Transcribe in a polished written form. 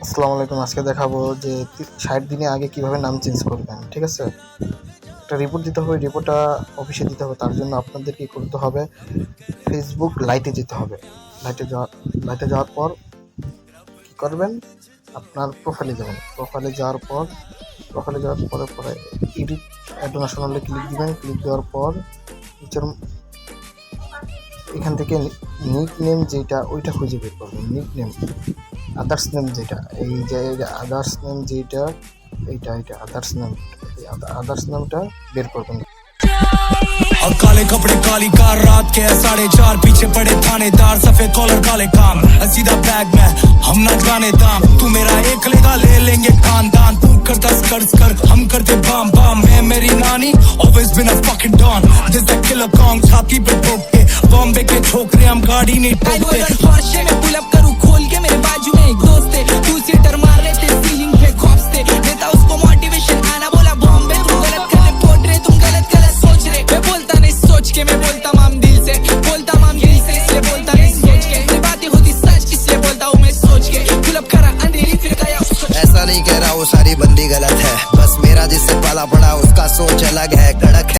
আসসালামু আলাইকুম। আজকে দেখাবো যে 60 দিনে আগে কিভাবে নাম চেঞ্জ করবেন। ঠিক আছে, একটা রিপোর্ট দিতে হবে, রিপোর্টটা অফিসে দিতে হবে। তার জন্য আপনাদের কি করতে হবে, ফেসবুক লাইটে যেতে হবে। লাইটে যাওয়ার পর কি করবেন, আপনার প্রোফাইলে যাবেন। প্রোফাইলে যাওয়ার পরে এডিট ডোনেশন হলে ক্লিক দিবেন। ক্লিক দেওয়ার পর নিচের এখান থেকে নিক নেম যেটা ওইটা খুঁজে বের করবেন। নিক নেম আদার্স নেম যেটা, এই যে আদার্স নেম যেটা, এইটা আদার্স নেমটা বের করবেন। और काले कपड़े काली कार रात के 4:30 पीछे पड़े थानेदार सफेद कॉलर काले काम सीधा बैग में हम ना जाने दाम तू मेरा एक लेगा ले लेंगे खानदान तू करता कर हम करते बाम बाम मैं मेरी नानी always been a fucking don this the killer kong छाती पे ठोक के बॉम्बे के छोकरे हम गाड़ी नहीं ठोकते फर्शे में पुल अप करूं खोल के मेरे बाजू में एक दोस्त है टू सीटर मार रहे थे सीलिंग पे खौफते देता उसको मोटिवेशन आना बोला बॉम्बे तुम गलत गलत बोल रहे तुम गलत सोच रहे मैं बोलता नहीं सोच के मैं बोलता माम दिल से बोलता माम दिल से इसलिए बोलता नहीं सोच के ये बातें होती सच इसलिए बोलता हूँ मैं सोच के पुल अप करा अंधेरी फिर गया ऐसा नहीं कह रहा वो सारी बंदी गलत है बस मेरा जिससे पाला पड़ा उसका सोच अलग है कड़क है।